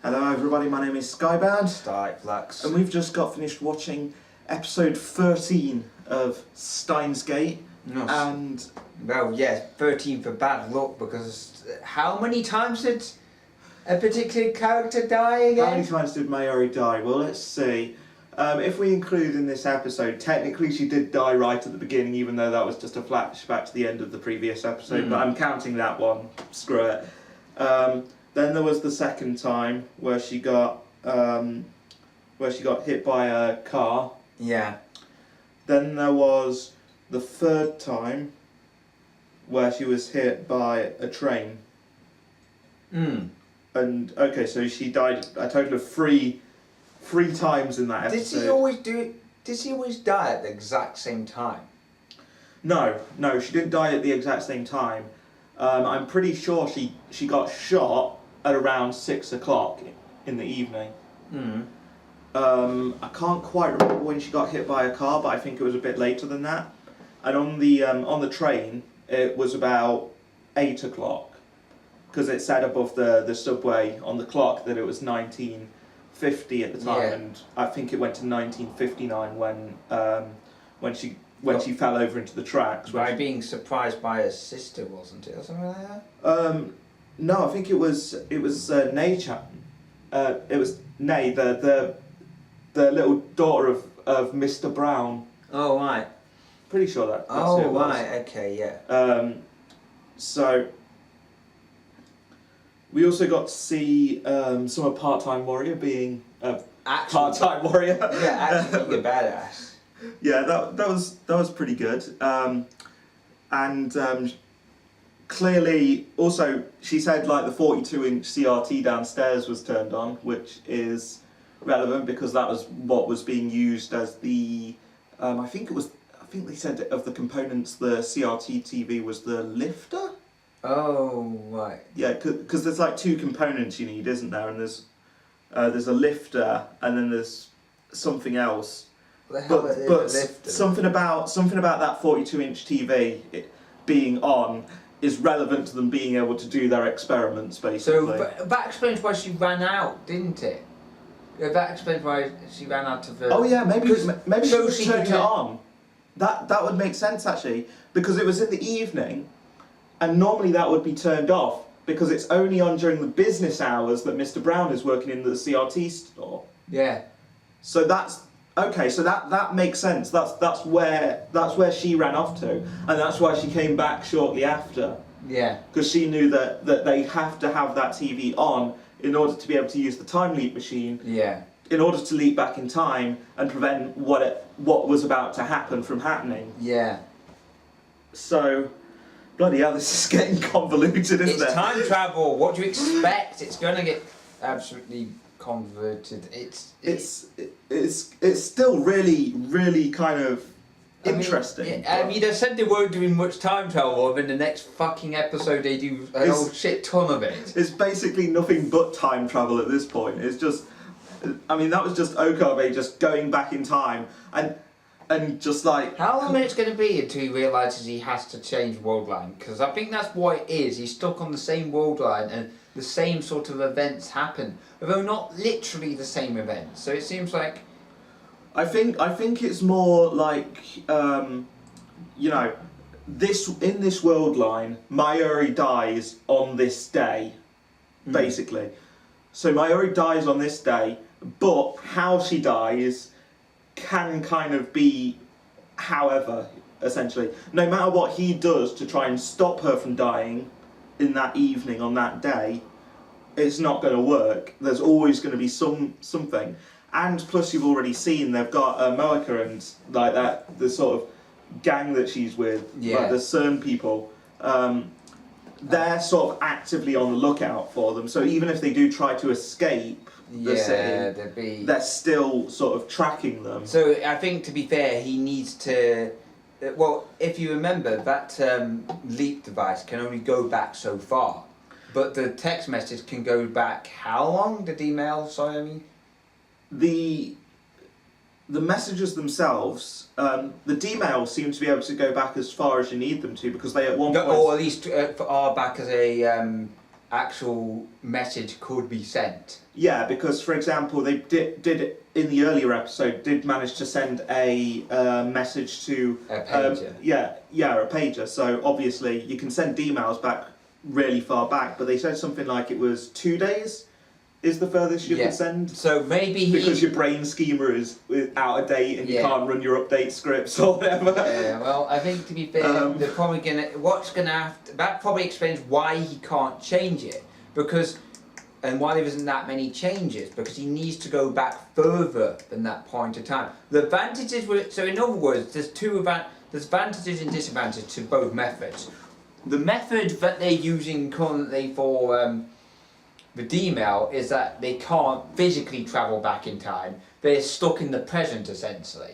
Hello everybody, my name is Skybound. Starlight Flux. And we've just got finished watching episode 13 of Steins Gate. Yes. And... well, yeah, 13 for bad luck, because how many times did a particular character die again? how many times did Mayuri die? Well, let's see. If we include in this episode, technically she did die right at the beginning, even though that was just a flashback to the end of the previous episode, but I'm counting that one. Screw it. Then there was the second time where she got hit by a car. Yeah. Then there was the third time where she was hit by a train. And okay, so she died a total of three times in that episode. Did she always die at the exact same time? No, she didn't die at the exact same time. I'm pretty sure she got shot at around 6 o'clock in the evening. I can't quite remember when she got hit by a car, but I think it was a bit later than that. And on the train, it was about 8 o'clock, because it said above the subway on the clock that it was 1950 at the time, and I think it went to 1959 when she fell over into the tracks. By being surprised by her sister, wasn't it, or something like that? No, I think it was Nay-chan. It was Nay, the little daughter of Mr. Brown. Oh right. Pretty sure that's who it was. Right. Okay. Yeah. So we also got to see some of Part-Time Warrior being a Part-Time Warrior. Yeah, actually being a badass. Yeah, that was pretty good. Clearly, also, she said like the 42-inch CRT downstairs was turned on, which is relevant because that was what was being used as the, I think they said of the components, the CRT TV was the lifter? Oh, right. Yeah, because there's like two components you need, isn't there? And there's a lifter, and then there's something else. But something about that 42-inch TV being on is relevant to them being able to do their experiments, basically. So that explains why she ran out, didn't it? That explains why she ran out of the... Oh yeah, maybe she was turning it on. That would make sense, actually, because it was in the evening, and normally that would be turned off, because it's only on during the business hours that Mr. Brown is working in the CRT store. Yeah. So that's... okay, so that makes sense. That's where she ran off to, and that's why she came back shortly after. Yeah. Because she knew that they have to have that TV on in order to be able to use the time leap machine. Yeah. In order to leap back in time and prevent what was about to happen from happening. Yeah. So, bloody hell, this is getting convoluted, isn't it? It's time travel. What do you expect? It's going to get absolutely converted. It's still really kind of interesting. I mean, they said they weren't doing much time travel, and in the next fucking episode they do a whole shit ton of it. It's basically nothing but time travel at this point. It's just, I mean, that was just Okabe just going back in time and just like... how long is it going to be until he realises he has to change world line? Because I think that's what it is. He's stuck on the same world line, and the same sort of events happen, although not literally the same events. So it seems like... I think it's more like, you know, in this world line, Mayuri dies on this day, basically. So Mayuri dies on this day, but how she dies can kind of be however, essentially. No matter what he does to try and stop her from dying in that evening on that day, it's not going to work. There's always going to be something. And plus you've already seen they've got Moeka and like that, the sort of gang that she's with, like the CERN people, they're sort of actively on the lookout for them. So even if they do try to escape the city, they're still sort of tracking them. So I think, to be fair, he needs to... well, if you remember, that leap device can only go back so far. But the text message can go back how long? The email, sorry, I mean? The messages themselves, the D-mails seem to be able to go back as far as you need them to, because they at one point... or at least are back as a actual message could be sent. Yeah, because for example, they did in the earlier episode did manage to send a message to A pager. a pager. So obviously you can send emails back really far back, but they said something like it was 2 days is the furthest you could send. So maybe because your brain schema is out of date and you can't run your update scripts or whatever. Yeah, well, I think to be fair, they're probably that probably explains why he can't change it, and why there isn't that many changes, because he needs to go back further than that point of time. The advantages so in other words, there's advantages and disadvantages to both methods. The method that they're using currently for the D-mail is that they can't physically travel back in time. They're stuck in the present essentially,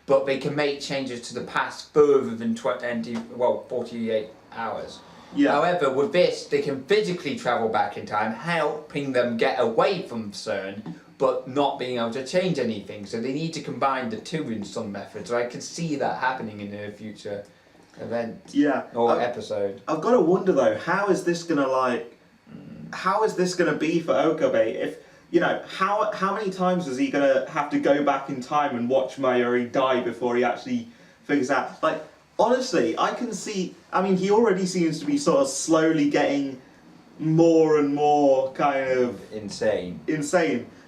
but they can make changes to the past further than 48 hours. Yeah. However, with this, they can physically travel back in time, helping them get away from CERN, but not being able to change anything. So they need to combine the two in some methods. So I can see that happening in a future event or episode. I've got to wonder though, how is this gonna be for Okabe? If how many times is he gonna have to go back in time and watch Mayuri die before he actually figures out? Like, honestly, I can see. I mean, he already seems to be sort of slowly getting more and more kind of insane.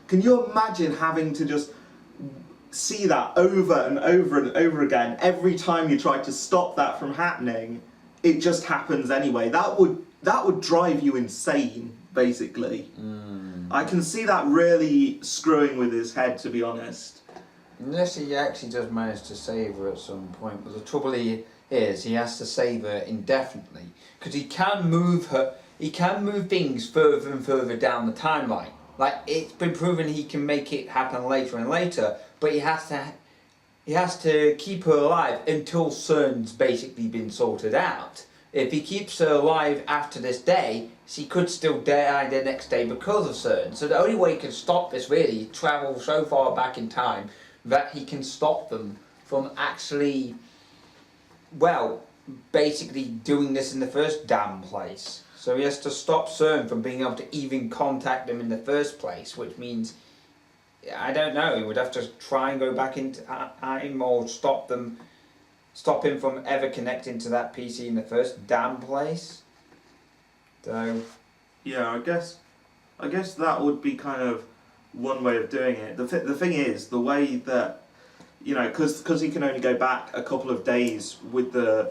Can you imagine having to just see that over and over and over again? Every time you try to stop that from happening, it just happens anyway. That would drive you insane, basically. I can see that really screwing with his head, to be honest. Unless he actually does manage to save her at some point, but the trouble is he has to save her indefinitely, because he can move things further and further down the timeline. Like, it's been proven he can make it happen later and later, but he has to keep her alive until CERN's basically been sorted out. If he keeps her alive after this day, she could still die the next day because of CERN. So the only way he can stop this really is travel so far back in time that he can stop them from actually, basically doing this in the first damn place. So he has to stop CERN from being able to even contact them in the first place, which means, I don't know, he would have to try and go back into time or stop him from ever connecting to that PC in the first damn place. So, yeah, I guess that would be kind of one way of doing it. The thing is, the way that, because he can only go back a couple of days with the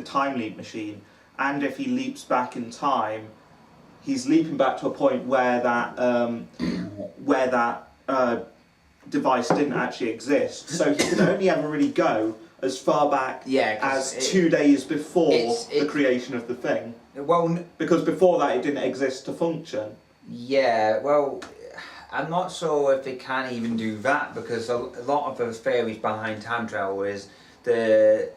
time leap machine, and if he leaps back in time, he's leaping back to a point where that device didn't actually exist. So he can only ever really go as far back as 2 days before the creation of the thing. Well, because before that it didn't exist to function. Yeah, well, I'm not sure if they can even do that, because a lot of the theories behind time travel is the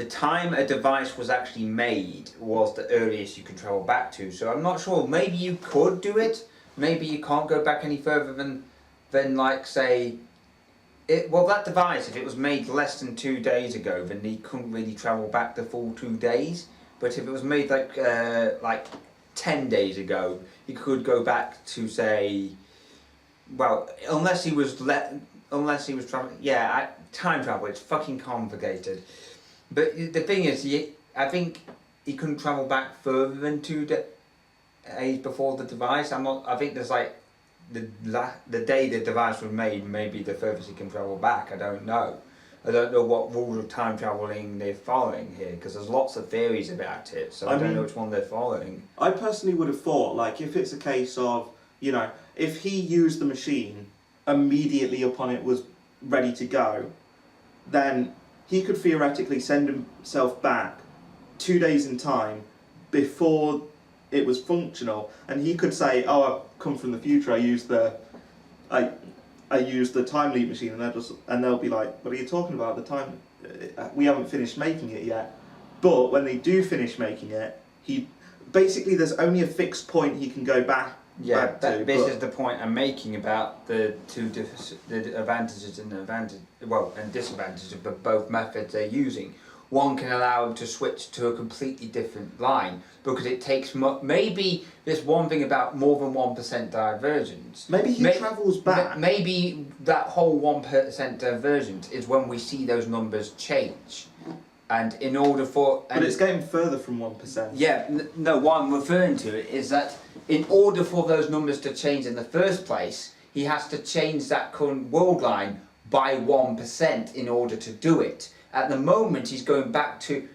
time a device was actually made was the earliest you could travel back to. So I'm not sure. Maybe you could do it. Maybe you can't go back any further than like, say, that device, if it was made less than 2 days ago, then he couldn't really travel back the full 2 days. But if it was made like 10 days ago, he could go back to, say, unless he was traveling. Yeah, time travel. It's fucking complicated. But the thing is, I think he couldn't travel back further than 2 days before the device. I think there's like the day the device was made, maybe the furthest he can travel back. I don't know. I don't know what rules of time traveling they're following here, because there's lots of theories about it. So I don't know which one they're following. I personally would have thought, like, if it's a case of, if he used the machine immediately upon it was ready to go, then he could theoretically send himself back 2 days in time before it was functional, and he could say, "Oh, I've come from the future. I used the time leap machine," and they'll be like, "What are you talking about? The time we haven't finished making it yet." But when they do finish making it, there's only a fixed point he can go back. Yeah, this is the point I'm making about the advantages and disadvantages of both methods they're using. one can allow him to switch to a completely different line, because it takes maybe there's one thing about more than 1% divergence. Maybe he travels back. Maybe that whole 1% divergence is when we see those numbers change, and in order for but it's getting further from 1%. Yeah, no. What I'm referring to is that in order for those numbers to change in the first place, he has to change that current world line by 1% in order to do it. At the moment, he's going back to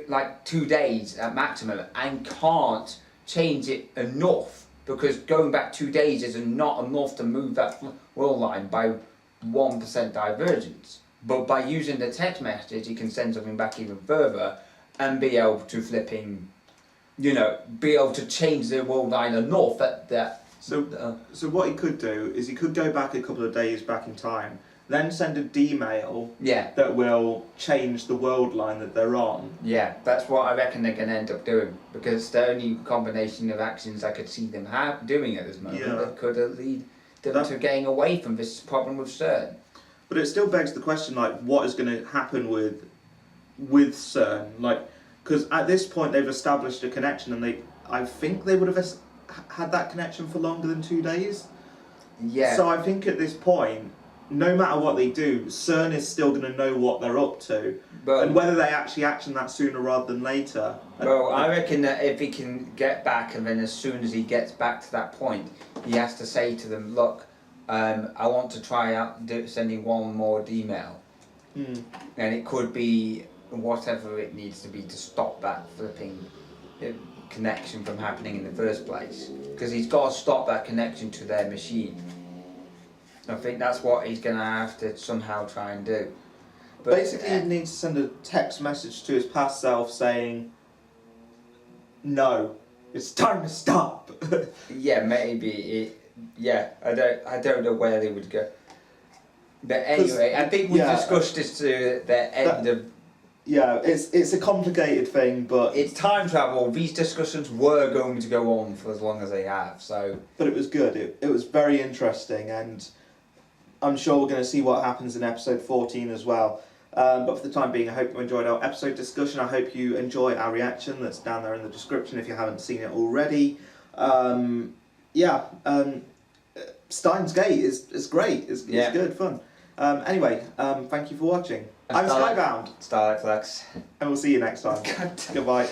like 2 days at maximum and can't change it enough, because going back 2 days is not enough to move that world line by 1% divergence. But by using the text message, he can send something back even further and be able to be able to change the world line enough that. So what he could do is he could go back a couple of days back in time, then send a D-mail that will change the world line that they're on. Yeah, that's what I reckon they're going to end up doing, because it's the only combination of actions I could see them doing at this moment that could lead them to getting away from this problem with CERN. But it still begs the question, like, what is going to happen with CERN? Like, because at this point they've established a connection, and I think they would have had that connection for longer than 2 days. Yeah. So I think at this point, no matter what they do, CERN is still going to know what they're up to, and whether they actually action that sooner rather than later. Well, I reckon that if he can get back, and then as soon as he gets back to that point, he has to say to them, look, I want to try out sending one more email. And it could be whatever it needs to be to stop that flipping connection from happening in the first place, because he's got to stop that connection to their machine. I think that's what he's going to have to somehow try and do. But basically, he needs to send a text message to his past self saying, "No, it's time to stop." Yeah, maybe. I don't know where they would go. But anyway, I think we discussed this to the end of. Yeah, it's a complicated thing, but it's time travel. These discussions were going to go on for as long as they have, so. But it was good. It was very interesting, and I'm sure we're going to see what happens in episode 14 as well. But for the time being, I hope you enjoyed our episode discussion. I hope you enjoy our reaction. That's down there in the description if you haven't seen it already. Steins Gate is great. It's good fun. Anyway, thank you for watching. I'm Skybound. Starlight Flux. And we'll see you next time. Goodbye.